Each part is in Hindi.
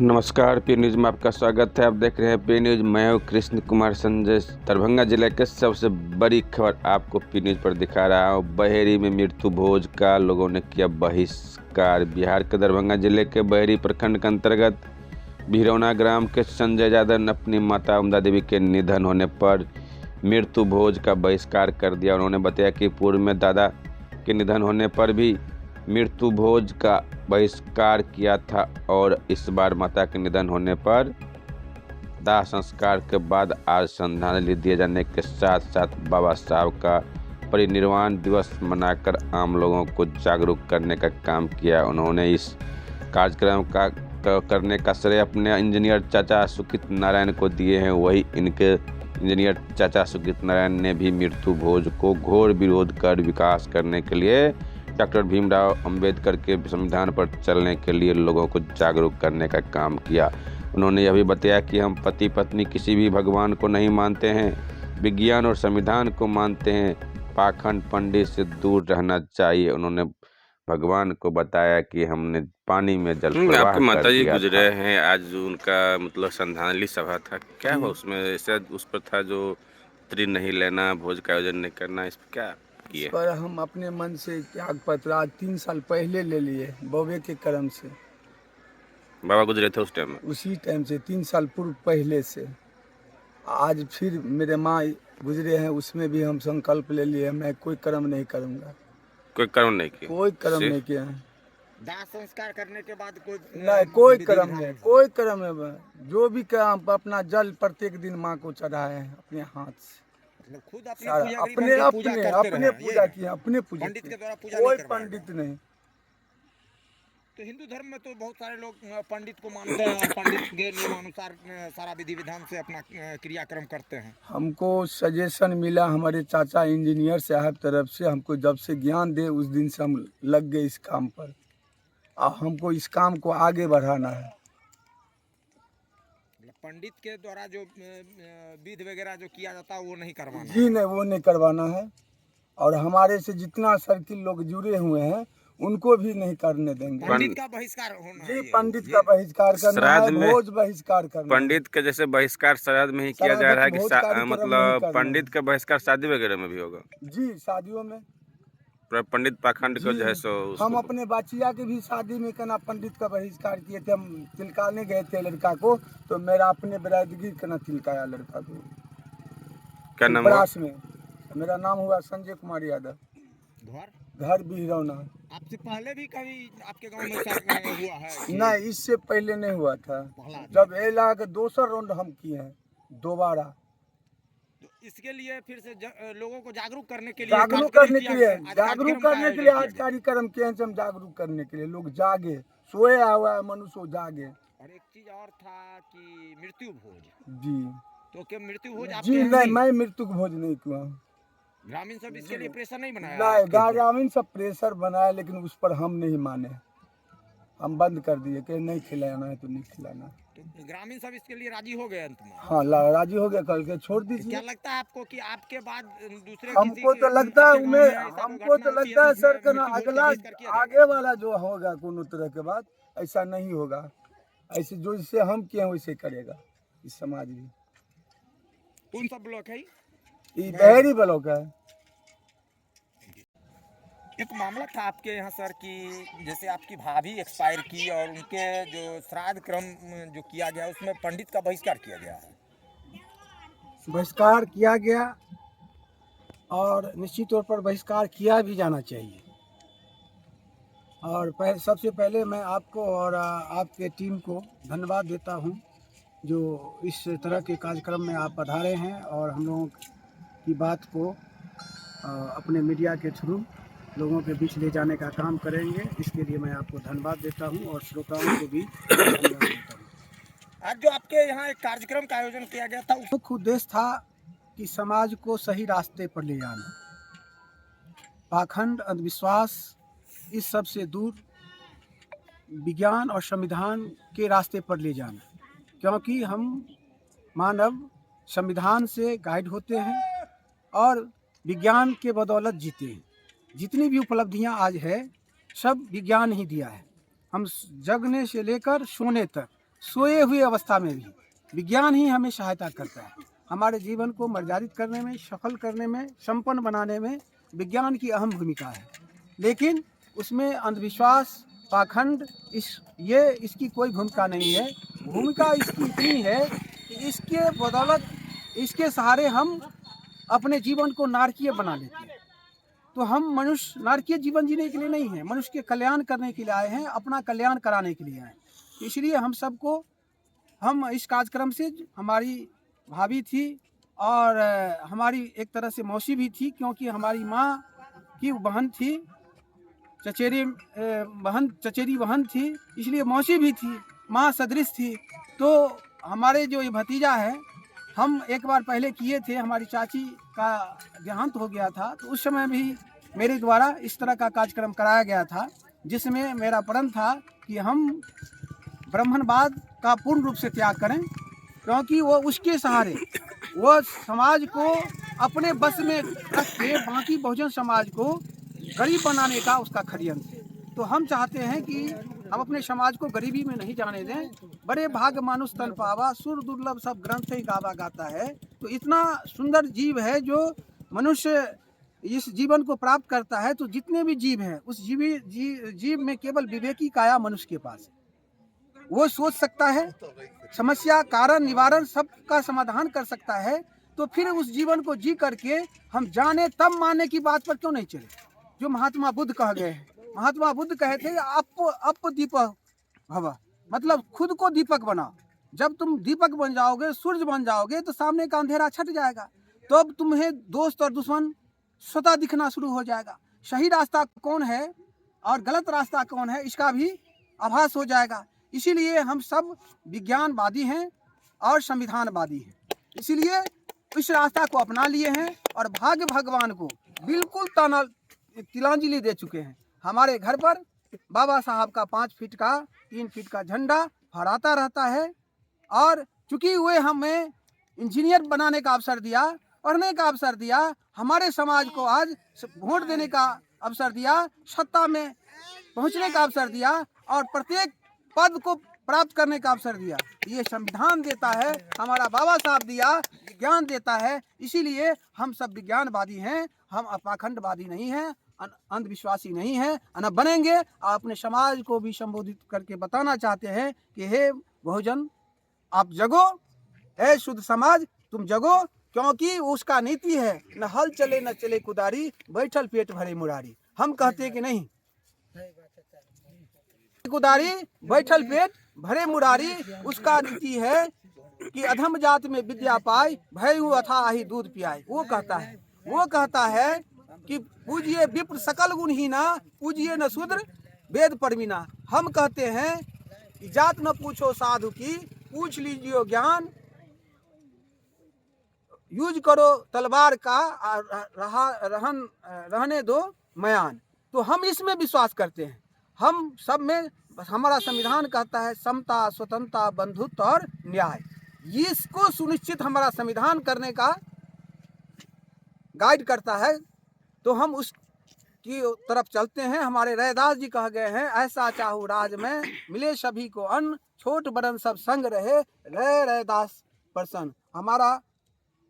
नमस्कार, पी न्यूज़ में आपका स्वागत है। आप देख रहे हैं पी न्यूज़। मैं हूं कृष्ण कुमार संजय। दरभंगा जिले के सबसे बड़ी खबर आपको पी न्यूज़ पर दिखा रहा हूं। बहेरी में मृत्यु भोज का लोगों ने किया बहिष्कार। बिहार के दरभंगा जिले के बहेरी प्रखंड के अंतर्गत भिरौना ग्राम के संजय यादव ने अपनी माता उमदा देवी के निधन होने पर मृत्यु भोज का बहिष्कार कर दिया। उन्होंने बताया कि पूर्व में दादा के निधन होने पर भी मृत्यु भोज का बहिष्कार किया था और इस बार माता के निधन होने पर दाह संस्कार के बाद आज श्रद्धांजलि दिए जाने के साथ साथ बाबा साहब का परिनिर्वाण दिवस मनाकर आम लोगों को जागरूक करने का काम किया। उन्होंने इस कार्यक्रम का करने का श्रेय अपने इंजीनियर चाचा सुकित नारायण को दिए हैं। वही इनके इंजीनियर चाचा सुकित नारायण ने भी मृत्यु भोज को घोर विरोध कर विकास करने के लिए डॉक्टर भीमराव अंबेडकर के संविधान पर चलने के लिए लोगों को जागरूक करने का काम किया। उन्होंने यह भी बताया कि हम पति पत्नी किसी भी भगवान को नहीं मानते हैं, विज्ञान और संविधान को मानते हैं। पाखंड पंडित से दूर रहना चाहिए। उन्होंने भगवान को बताया कि हमने पानी में जल प्रवाह आपके माता जी गुजरे था। हैं, आज उनका मतलब श्रद्धांजलि सभा था, क्या हुआ उसमें? शायद उस पर था जो त्री नहीं लेना, भोज का आयोजन नहीं करना, इस पर क्या किए? इस पर हम अपने मन से त्याग पत्र आज 3 साल पहले ले लिए, बौवे के कर्म से। बाबा गुजरे थे उस टाइम में? उसी टाइम से 3 साल पूर्व पहले से आज फिर मेरे माँ गुजरे हैं, उसमें भी हम संकल्प ले लिए मैं कोई कर्म नहीं करूँगा। कोई कर्म नहीं किया? कोई कर्म नहीं किया है। दाह संस्कार करने के बाद कोई नहीं, कोई कर्म नहीं, कोई कर्म नहीं। जो भी काम अपना जल प्रत्येक दिन माँ को चढ़ाए हैं अपने हाथ से। मतलब खुद अपने अपने पूजा किए, अपने पूजा पंडित के द्वारा पूजा कोई नहीं करवाया। पंडित नहीं। तो हिंदू धर्म में तो बहुत सारे लोग पंडित को मानते हैं, पंडित के नियमानुसार सारा विधि विधान से अपना क्रियाक्रम करते हैं। हमको सजेशन मिला हमारे चाचा इंजीनियर साहब तरफ से। हमको जब से ज्ञान दे उस दिन से हम लग गए इस काम पर। अब हमको इस काम को आगे बढ़ाना है। पंडित के द्वारा जो विधि वगैरह जो किया जाता है वो नहीं करवाना जी नहीं, वो नहीं करवाना है। और हमारे से जितना सर्किल लोग जुड़े हुए हैं उनको भी नहीं करने देंगे। पंडित का बहिष्कार होना जी, पंडित का बहिष्कार करना है, भोज बहिष्कार करना है। पंडित का जैसे बहिष्कार श्राद्ध में ही किया जा रहा है कि मतलब पंडित का बहिष्कार शादी वगैरह में भी होगा? जी, शादियों में पंडित पाखंड को जो है सो हम अपने बाचिया के भी शादी में कना पंडित का बहिष्कार किए थे। हम तिलकाने गए थे लड़का को, तो मेरा अपने बरादगी कना तिलकाया लड़का को। क्या नाम हुआ? में मेरा नाम हुआ संजय कुमार यादव। घर भिरौना। आपसे पहले भी कभी आपके गांव में हुआ है? नहीं, इससे पहले नहीं हुआ था। जब एला के दूसरा राउंड हम किए हैं दोबारा। तो इसके लिए फिर से लोगों को जागरूक करने के लिए आज कार्यक्रम किए हैं। हम जागरूक करने के लिए लोग जागे, सोया हुआ है मनुष्य जागे। और एक चीज और था कि मृत्यु भोज। जी, तो क्या मृत्यु भोज जी नहीं, मैं मृत्यु भोज नहीं किया। ग्रामीण सब इसके लिए प्रेशर नहीं बनाया? नहीं, ग्रामीण सब प्रेशर बनाया, लेकिन उस पर हम नहीं माने। हम बंद कर दिए कि नहीं खिलाना है तो नहीं खिलाना। तो ग्रामीण सब इसके लिए राजी हो गए अंत में? हाँ, राजी हो गया। कल के छोड़ दीजिए। क्या लगता है आपको कि आपके बाद दूसरे हमको तो लगता है सर का ना अगला आगे वाला जो होगा कोनो तरह के बाद ऐसा नहीं होगा। ऐसे जो जिससे हम किए वैसे करेगा इस समाज भी। कौन सा ब्लॉक है? ये बहेरी ब्लॉक है। एक मामला था आपके यहाँ सर कि जैसे आपकी भाभी एक्सपायर की और उनके जो श्राद्ध क्रम जो किया गया उसमें पंडित का बहिष्कार किया गया है। बहिष्कार किया गया और निश्चित तौर पर बहिष्कार किया भी जाना चाहिए। और सबसे पहले मैं आपको और आपके टीम को धन्यवाद देता हूं जो इस तरह के कार्यक्रम में आप पधारे हैं और हम लोगों की बात को अपने मीडिया के थ्रू लोगों के बीच ले जाने का काम करेंगे। इसके लिए मैं आपको धन्यवाद देता हूं और श्रोताओं को भी धन्यवाद देता हूं। आज जो आपके यहाँ एक कार्यक्रम का आयोजन किया गया था मुख्य उद्देश्य था कि समाज को सही रास्ते पर ले जाना, पाखंड अंधविश्वास इस सब से दूर विज्ञान और संविधान के रास्ते पर ले जाना, क्योंकि हम मानव संविधान से गाइड होते हैं और विज्ञान के बदौलत जीते हैं। जितनी भी उपलब्धियां आज है सब विज्ञान ही दिया है। हम जगने से लेकर सोने तक सोए हुए अवस्था में भी विज्ञान ही हमें सहायता करता है। हमारे जीवन को मर्यादित करने में, सफल करने में, संपन्न बनाने में विज्ञान की अहम भूमिका है। लेकिन उसमें अंधविश्वास, पाखंड, इसकी कोई भूमिका नहीं है। भूमिका इसकी इतनी है कि इसके बदौलत, इसके सहारे हम अपने जीवन को नारकीय बना लेते हैं। तो हम मनुष्य नारकीय जीवन जीने के लिए नहीं है, मनुष्य के कल्याण करने के लिए आए हैं, अपना कल्याण कराने के लिए आए हैं। इसलिए हम इस कार्यक्रम से, हमारी भाभी थी और हमारी एक तरह से मौसी भी थी, क्योंकि हमारी माँ की बहन थी, चचेरी बहन थी, इसलिए मौसी भी थी, माँ सदृश थी। तो हमारे जो ये भतीजा है, हम एक बार पहले किए थे, हमारी चाची का देहांत हो गया था, तो उस समय भी मेरे द्वारा इस तरह का कार्यक्रम कराया गया था, जिसमें मेरा प्रण था कि हम ब्राह्मणवाद का पूर्ण रूप से त्याग करें, क्योंकि वो उसके सहारे वो समाज को अपने बस में रख के बाकी बहुजन समाज को गरीब बनाने का उसका षड्यंत्र है। तो हम चाहते हैं कि हम अपने समाज को गरीबी में नहीं जाने दें। बड़े भाग मानुष तन पावा, सुर दुर्लभ सब ग्रंथ ही गावा गाता है। तो इतना सुंदर जीव है जो मनुष्य इस जीवन को प्राप्त करता है। तो जितने भी जीव हैं, उस जीव में केवल विवेकी काया मनुष्य के पास है। वो सोच सकता है, समस्या, कारण, निवारण सबका समाधान कर सकता है। तो फिर उस जीवन को जी करके हम जाने तब मानने की बात पर क्यों नहीं चले, जो महात्मा बुद्ध कह गए हैं। महात्मा बुद्ध कहे थे अप दीपक भव, मतलब खुद को दीपक बनाओ। जब तुम दीपक बन जाओगे, सूर्य बन जाओगे, तो सामने का अंधेरा छट जाएगा। तो अब तुम्हें दोस्त और दुश्मन स्वतः दिखना शुरू हो जाएगा। सही रास्ता कौन है और गलत रास्ता कौन है, इसका भी आभास हो जाएगा। इसीलिए हम सब विज्ञानवादी हैं और संविधानवादी हैं। इसीलिए इस रास्ता को अपना लिए हैं और भाग्य भगवान को बिल्कुल तिलांजलि दे चुके हैं। हमारे घर पर बाबा साहब का 5 फीट का 3 फीट का झंडा फहराता रहता है। और चूंकि वे हमें इंजीनियर बनाने का अवसर दिया, पढ़ने का अवसर दिया, हमारे समाज को आज वोट देने का अवसर दिया, सत्ता में पहुंचने का अवसर दिया और प्रत्येक पद को प्राप्त करने का अवसर दिया। ये संविधान देता है, हमारा बाबा साहब दिया, विज्ञान देता है। इसीलिए हम सब विज्ञानवादी हैं, हम पाखंडवादी नहीं हैं, अंधविश्वासी नहीं हैं, न बनेंगे। और अपने समाज को भी संबोधित करके बताना चाहते हैं कि हे बहुजन, आप जगो, हे शुद्ध समाज तुम जगो, क्योंकि उसका नीति है न हल चले न चले कुदारी, बैठल पेट भरे मुरारी। हम कहते कि नहीं, कुदारी बैठल पेट भरे मुरारी, उसका नीति है कि अधम जात में विद्या पाई, भयउ अथाहि दूध पियाई। वो कहता है कि पूजिए विप्र सकल गुणहीना, पूजिए न शूद्र वेद परवीना। हम कहते हैं कि जात न पूछो साधु की, पूछ लीजिए ज्ञान, यूज करो तलवार का, रहने दो मयान। तो हम इसमें विश्वास करते हैं। हम सब में हमारा संविधान कहता है समता, स्वतंत्रता, बंधुत्व और न्याय। इसको सुनिश्चित हमारा संविधान करने का गाइड करता है। तो हम उसकी तरफ चलते हैं। हमारे रैदास जी कह गए हैं, ऐसा चाहूँ राज में मिले सभी को अन्न, छोट बड़न सब संग रहे, रैदास प्रसन्न। हमारा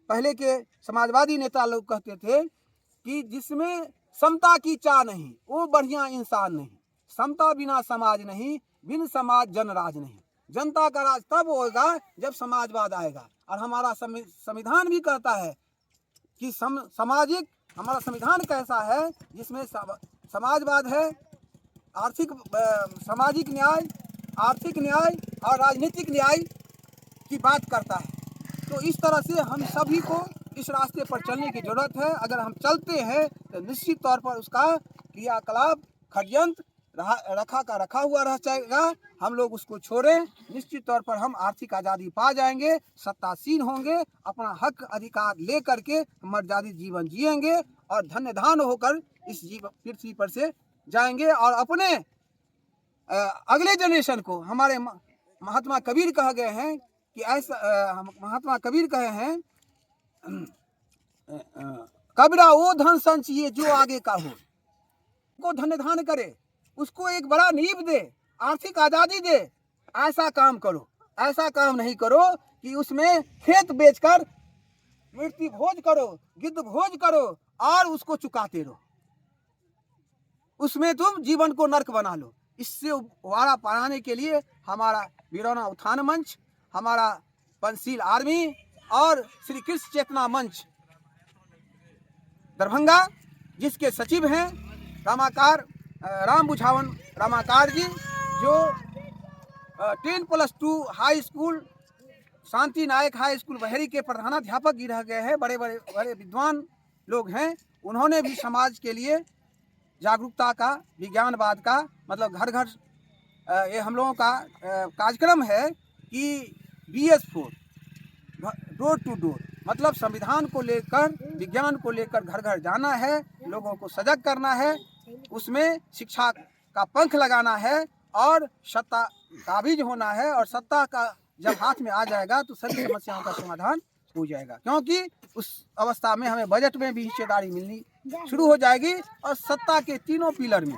पहले के समाजवादी नेता लोग कहते थे कि जिसमें समता की चाह नहीं, वो बढ़िया इंसान नहीं। समता बिना समाज नहीं, बिन समाज जनराज नहीं। जनता का राज तब होगा जब समाजवाद आएगा। और हमारा संविधान भी कहता है कि सामाजिक, हमारा संविधान कैसा है जिसमें समाजवाद है, सामाजिक न्याय, आर्थिक न्याय और राजनीतिक न्याय की बात करता है। तो इस तरह से हम सभी को इस रास्ते पर चलने की जरूरत है। अगर हम चलते हैं तो निश्चित तौर पर उसका क्रियाकलाप, षड्यंत्र रखा हुआ रह जाएगा। हम लोग उसको छोड़ें, निश्चित तौर पर हम आर्थिक आज़ादी पा जाएंगे, सत्तासीन होंगे, अपना हक अधिकार ले करके मर्यादित जीवन जिएंगे और धन्य धान होकर इस पृथ्वी पर से जाएंगे। और अपने अगले जनरेशन को, हमारे महात्मा कबीर कह गए हैं कि ऐसा, महात्मा कबीर कहे हैं, कबीरा वो धन संचिए जो आगे का हो, को धन्य धान करे, उसको एक बड़ा नींव दे, आर्थिक आज़ादी दे, ऐसा काम करो। ऐसा काम नहीं करो कि उसमें खेत बेचकर मृत्यु भोज करो, गिद्ध भोज करो और उसको चुकाते रहो, उसमें तुम जीवन को नर्क बना लो। इससे वारा पाने के लिए हमारा वीरोना उत्थान मंच, हमारा पंचशील आर्मी और श्री कृष्ण चेतना मंच दरभंगा, जिसके सचिव हैं राम बुझावन रामाकार जी, जो 10+2 हाई स्कूल शांति नायक हाई स्कूल बहेरी के प्रधानाध्यापक भी रह गए हैं, बड़े विद्वान लोग हैं। उन्होंने भी समाज के लिए जागरूकता का, विज्ञानवाद का, मतलब घर घर ये हम लोगों का कार्यक्रम है कि BS4 डोर टू डोर, मतलब संविधान को लेकर, विज्ञान को लेकर घर घर जाना है, लोगों को सजग करना है, उसमें शिक्षा का पंख लगाना है और सत्ता काबिज होना है। और सत्ता का जब हाथ में आ जाएगा तो सभी समस्याओं का समाधान हो जाएगा, क्योंकि उस अवस्था में हमें बजट में भी हिस्सेदारी मिलनी शुरू हो जाएगी और सत्ता के तीनों पिलर में,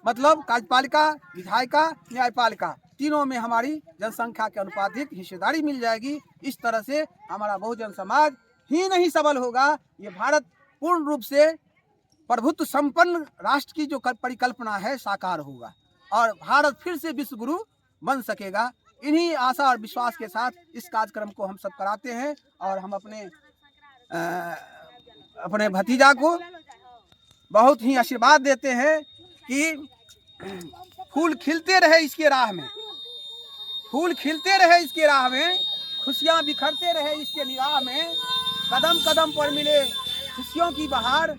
मतलब कार्यपालिका, विधायिका, न्यायपालिका, तीनों में हमारी जनसंख्या के अनुपातिक हिस्सेदारी मिल जाएगी। इस तरह से हमारा बहुजन समाज ही नहीं सबल होगा, ये भारत पूर्ण रूप से प्रभुत्व संपन्न राष्ट्र की जो परिकल्पना है साकार होगा और भारत फिर से विश्व गुरु बन सकेगा। इन्हीं आशा और विश्वास के साथ इस कार्यक्रम को हम सब कराते हैं और हम अपने भतीजा को बहुत ही आशीर्वाद देते हैं कि फूल खिलते रहे इसके राह में, फूल खिलते रहे इसके राह में, खुशियाँ बिखरते रहे इसके निगाह में, कदम कदम पर मिले खुशियों की बहार,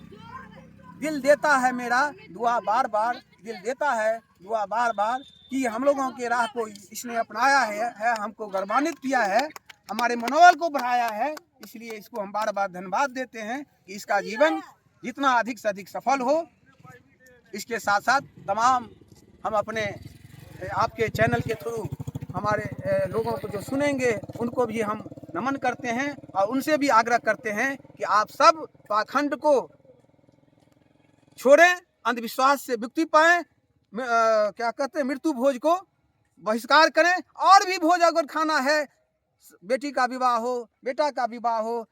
दिल देता है मेरा दुआ बार बार, दिल देता है दुआ बार बार कि हम लोगों के राह को इसने अपनाया है, हमको गौरवान्वित किया है, हमारे मनोबल को बढ़ाया है। इसलिए इसको हम बार बार धन्यवाद देते हैं कि इसका जीवन जितना अधिक से अधिक सफल हो। इसके साथ साथ तमाम हम अपने आपके चैनल के थ्रू हमारे लोगों को जो सुनेंगे उनको भी हम नमन करते हैं और उनसे भी आग्रह करते हैं कि आप सब पाखंड को छोड़ें, अंधविश्वास से मुक्ति पाएं, क्या कहते हैं, मृत्यु भोज को बहिष्कार करें। और भी भोज अगर खाना है, बेटी का विवाह हो, बेटा का विवाह हो,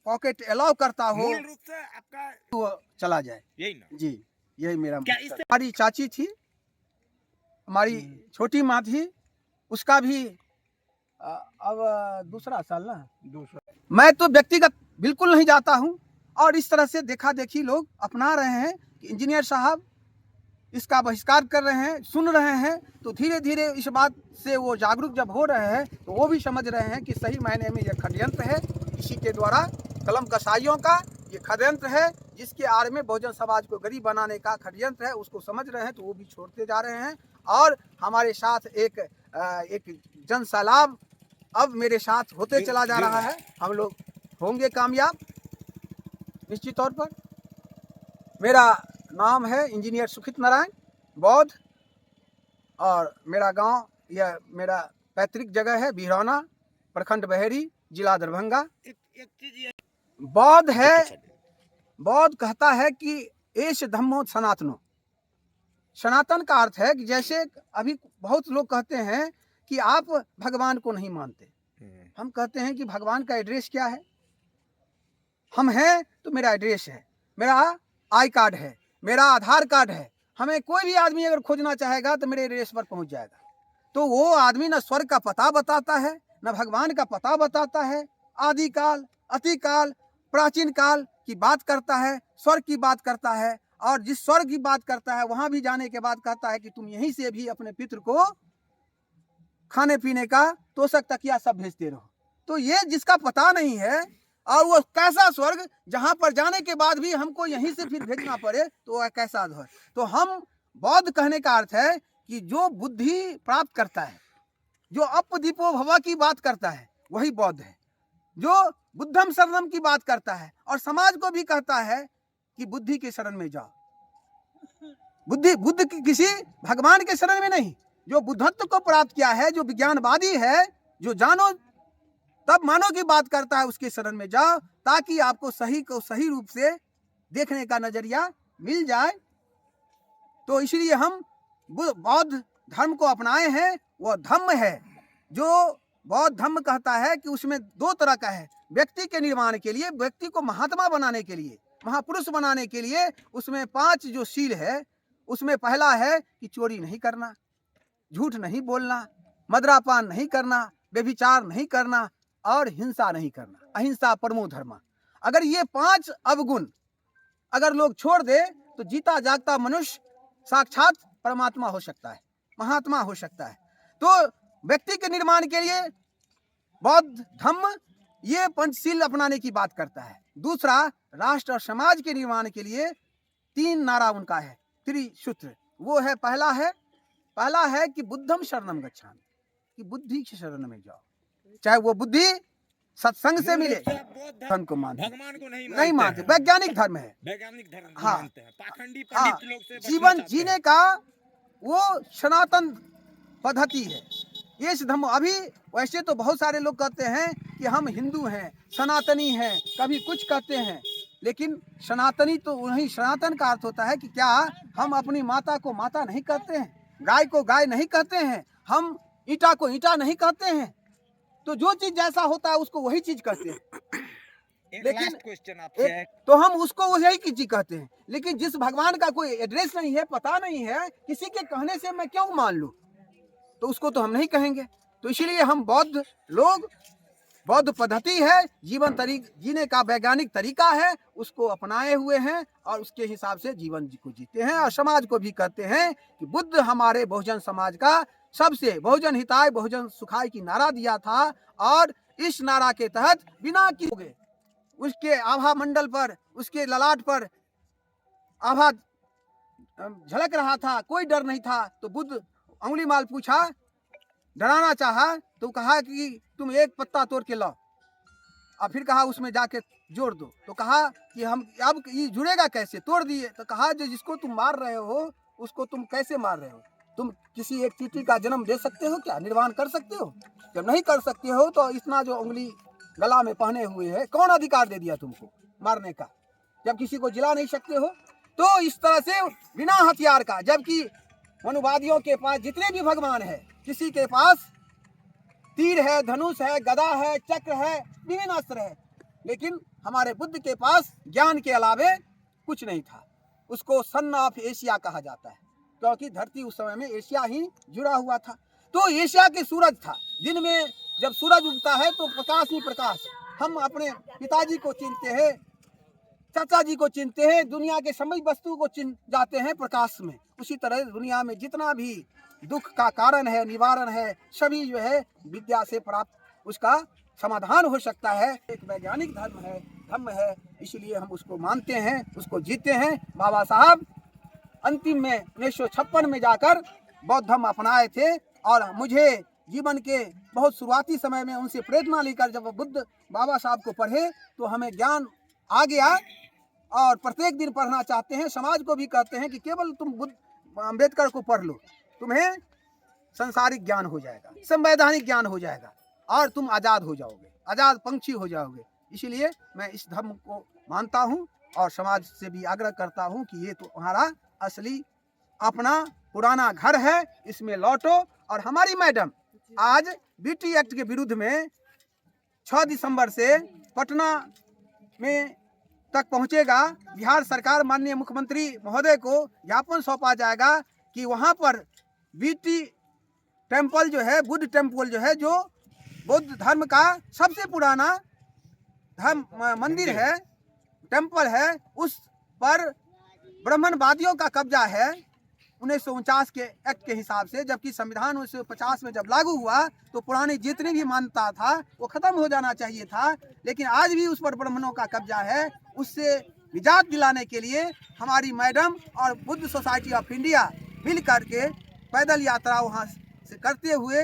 पॉकेट अलाउ करता हो, मूल रूप से आपका तो चला जाए। यही ना जी, यही मेरा क्या हमारी चाची थी, हमारी छोटी माँ थी, उसका भी अब दूसरा साल ना, मैं तो व्यक्तिगत बिल्कुल नहीं जाता हूँ। और इस तरह से देखा देखी लोग अपना रहे हैं कि इंजीनियर साहब इसका बहिष्कार कर रहे हैं, सुन रहे हैं, तो धीरे धीरे इस बात से वो जागरूक जब हो रहे हैं तो वो भी समझ रहे हैं कि सही मायने में ये षड्यंत्र है, इसी के द्वारा कलम कसाईयों का ये षड्यंत्र है, जिसके आड़ में बहुजन समाज को गरीब बनाने का षड्यंत्र है, उसको समझ रहे हैं तो वो भी छोड़ते जा रहे हैं। और हमारे साथ एक जन सैलाब अब मेरे साथ होते चला जा रहा है, हम लोग होंगे कामयाब निश्चित तौर पर। मेरा नाम है इंजीनियर सुखित नारायण बौद्ध और मेरा गांव, यह मेरा पैतृक जगह है बिहरौना, प्रखंड बहेरी, जिला दरभंगा। बौद्ध है, बौद्ध कहता है कि एष धम्मो सनातनो। सनातन का अर्थ है कि जैसे अभी बहुत लोग कहते हैं कि आप भगवान को नहीं मानते, हम कहते हैं कि भगवान का एड्रेस क्या है, हम हैं तो मेरा एड्रेस है, मेरा आई कार्ड है, मेरा आधार कार्ड है, हमें कोई भी आदमी अगर खोजना चाहेगा तो मेरे एड्रेस पर पहुंच जाएगा। तो वो आदमी न स्वर्ग का पता बताता है, न भगवान का पता बताता है, आदिकाल, अतिकाल, प्राचीन काल की बात करता है, स्वर्ग की बात करता है, और जिस स्वर्ग की बात करता है वहां भी जाने के बाद कहता है कि तुम यहीं से भी अपने पितृ को खाने पीने का तोशक तकिया सब भेजते रहो। तो ये जिसका पता नहीं है और वो कैसा स्वर्ग जहां पर जाने के बाद भी हमको यहीं से फिर भेजना पड़े, तो वह कैसा है। तो हम बौद्ध कहने का अर्थ है कि जो बुद्धि प्राप्त करता है, जो अपदीपो भव की बात करता है, वही बौद्ध है। जो बुद्धम शरणम की बात करता है और समाज को भी कहता है कि बुद्धि के शरण में जाओ, बुद्ध की किसी भगवान के शरण में नहीं, जो बुद्धत्व को प्राप्त किया है, जो विज्ञानवादी है, जो जानो तब मानो की बात करता है, उसके शरण में जाओ, ताकि आपको सही को सही रूप से देखने का नजरिया मिल जाए। तो इसलिए हम बौद्ध धर्म को अपनाए हैं। वह धम्म है, जो बौद्ध धर्म कहता है कि उसमें दो तरह का है। व्यक्ति के निर्माण के लिए, व्यक्ति को महात्मा बनाने के लिए, महापुरुष बनाने के लिए उसमें 5 जो शील है, उसमें पहला है कि चोरी नहीं करना, झूठ नहीं बोलना, मदिरापान नहीं करना, व्यभिचार नहीं करना और हिंसा नहीं करना। अहिंसा परमो धर्म। अगर ये 5 अवगुण अगर लोग छोड़ दे तो जीता जागता मनुष्य साक्षात परमात्मा हो सकता है, महात्मा हो सकता है। तो व्यक्ति के निर्माण के लिए बौद्ध धर्म ये पंचशील अपनाने की बात करता है। दूसरा, राष्ट्र और समाज के निर्माण के लिए 3 नारा उनका है, त्रिसूत्र। वो है पहला है कि बुद्धम शरणम गच्छामि, कि बुद्धि की शरण में जाओ। चाहे वो बुद्धि सत्संग से मिले, धर्म को मानते, भगवान को नहीं मानते, वैज्ञानिक धर्म है, वैज्ञानिक धर्म हाँ, मानते हैं। पाखंडी हाँ, पंडित लोग से बचना जीवन चाहते जीने हैं। का वो सनातन पद्धति है। ये धर्म अभी वैसे तो बहुत सारे लोग कहते हैं कि हम हिंदू हैं, सनातनी हैं, कभी कुछ कहते हैं, लेकिन सनातनी तो वही सनातन का अर्थ होता है कि क्या हम अपनी माता को माता नहीं कहते हैं, गाय को गाय नहीं कहते हैं, हम ईंटा को ईंटा नहीं कहते हैं। तो जो चीज जैसा होता है उसको वही चीज कहते हैं। एक लेकिन लास्ट क्वेश्चन आपसे है, तो हम उसको वही की चीज कहते हैं। लेकिन जिस भगवान का कोई एड्रेस नहीं है, पता नहीं है, किसी के कहने से मैं क्यों मान लूं, तो उसको तो हम नहीं कहेंगे। तो इसीलिए हम बौद्ध लोग, बौद्ध पद्धति है, जीवन जीने का वैज्ञानिक तरीका है, उसको अपनाए हुए हैं और उसके हिसाब से जीवन को जीते हैं। और समाज को भी कहते हैं कि बुद्ध हमारे बहुजन समाज का सबसे बहुजन हिताय बहुजन सुखाय की नारा दिया था, और इस नारा के तहत बिना किए उसके आभा मंडल पर, उसके ललाट पर आभा झलक रहा था, कोई डर नहीं था। तो बुद्ध अंगुली माल पूछा, डराना चाहा तो कहा कि तुम एक पत्ता तोड़ के लाओ, और फिर कहा उसमें जाके जोड़ दो। तो कहा कि हम अब ये जुड़ेगा कैसे, तोड़ दिए। तो कहा जो जिसको तुम मार रहे हो उसको तुम कैसे मार रहे हो, तुम किसी एक चींटी का जन्म दे सकते हो क्या, निर्माण कर सकते हो? जब नहीं कर सकते हो तो इतना जो उंगली गला में पहने हुए है, कौन अधिकार दे दिया तुमको मारने का, जब किसी को जिला नहीं सकते हो? तो इस तरह से बिना हथियार का, जबकि मनुवादियों के पास जितने भी भगवान है, किसी के पास तीर है, धनुष है, गदा है, चक्र है, विभिन्न अस्त्र है, लेकिन हमारे बुद्ध के पास ज्ञान के अलावे कुछ नहीं था। उसको सन ऑफ एशिया कहा जाता है, क्योंकि धरती उस समय में एशिया ही जुड़ा हुआ था। तो एशिया के सूरज था, दिन में जब सूरज उगता है तो प्रकाश ही प्रकाश। हम अपने पिताजी को चिनते हैं, चाचा जी को चिनते हैं, दुनिया के सभी वस्तु को चिन जाते हैं प्रकाश में। उसी तरह दुनिया में जितना भी दुख का कारण है, निवारण है, सभी जो है विद्या से प्राप्त उसका समाधान हो सकता है। एक वैज्ञानिक धर्म है, इसलिए हम उसको मानते हैं, उसको जीते हैं। बाबा साहब अंतिम में 1956 में जाकर बौद्ध धर्म अपनाए थे, और मुझे जीवन के बहुत शुरुआती समय में उनसे प्रेरणा लेकर जब बुद्ध बाबा साहब को पढ़े तो हमें ज्ञान आ गया, और प्रत्येक दिन पढ़ना चाहते हैं। समाज को भी कहते हैं कि केवल तुम बुद्ध अम्बेडकर को पढ़ लो, तुम्हें संसारिक ज्ञान हो जाएगा, संवैधानिक ज्ञान हो जाएगा, और तुम आज़ाद हो जाओगे, आज़ाद पंछी हो जाओगे। इसलिए मैं इस धर्म को मानता हूँ और समाज से भी आग्रह करता हूँ कि ये तो तुम्हारा असली अपना पुराना घर है, इसमें लौटो। और हमारी मैडम आज बीटी एक्ट के विरुद्ध में 6 दिसंबर से पटना में तक पहुंचेगा। बिहार सरकार माननीय मुख्यमंत्री महोदय को ज्ञापन सौंपा जाएगा कि वहां पर बीटी टेम्पल जो है, बुद्ध टेम्पल जो है, जो बौद्ध धर्म का सबसे पुराना धर्म मंदिर है, टेम्पल है, उस पर ब्राह्मणवादियों का कब्जा है 1949 के एक्ट के हिसाब से। जबकि संविधान 1950 में जब लागू हुआ तो पुरानी जितनी भी मान्यता था वो खत्म हो जाना चाहिए था, लेकिन आज भी उस पर ब्राह्मणों का कब्जा है। उससे निजात दिलाने के लिए हमारी मैडम और बुद्ध सोसाइटी ऑफ इंडिया मिल करके पैदल यात्रा वहाँ से करते हुए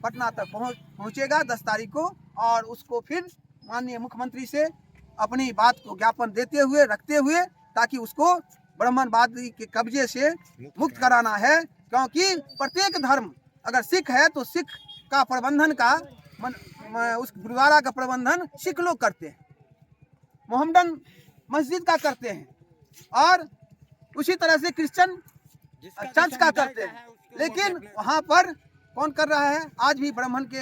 पटना तक पहुँचेगा 10 तारीख को, और उसको फिर माननीय मुख्यमंत्री से अपनी बात को ज्ञापन देते हुए, रखते हुए, ताकि उसको ब्राह्मणवादी के कब्जे से मुक्त कराना है। क्योंकि प्रत्येक धर्म, अगर सिख है तो सिख का प्रबंधन का उस गुरुद्वारा का प्रबंधन सिख लोग करते हैं, मोहम्मदन मस्जिद का करते हैं, और उसी तरह से क्रिश्चियन चर्च का करते हैं। लेकिन वहाँ पर कौन कर रहा है? आज भी ब्राह्मण के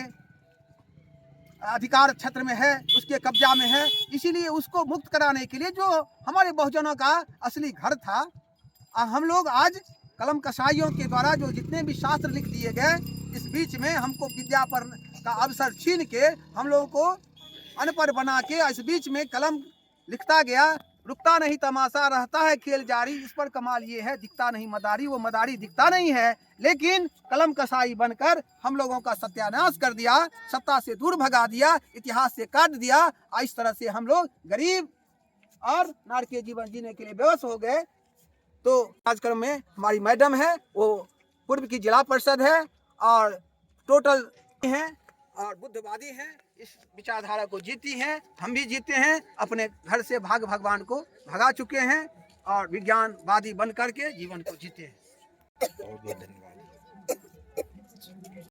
अधिकार क्षेत्र में है, उसके कब्जा में है। इसीलिए उसको मुक्त कराने के लिए जो हमारे बहुजनों का असली घर था, हम लोग आज कलम कसाईयों के द्वारा जो जितने भी शास्त्र लिख दिए गए, इस बीच में हमको विद्या पर का अवसर छीन के हम लोगों को अनपढ़ बना के इस बीच में कलम लिखता गया। रुकता नहीं तमाशा, रहता है खेल जारी। इस पर कमाल ये है, दिखता नहीं मदारी, वो मदारी दिखता नहीं है, लेकिन कलम कसाई बनकर हम लोगों का सत्यानाश कर दिया, सत्ता से दूर भगा दिया, इतिहास से काट दिया। इस तरह से हम लोग गरीब और नारकीय जीवन जीने के लिए बेवश हो गए। तो कार्यक्रम में हमारी मैडम है, वो पूर्व की जिला परिषद है और टोटल हैं और बुद्धवादी हैं। इस विचारधारा को जीती हैं, हम भी जीते हैं। अपने घर से भाग भगवान को भगा चुके हैं और विज्ञानवादी बन करके जीवन को जीते हैं। बहुत बहुत धन्यवाद।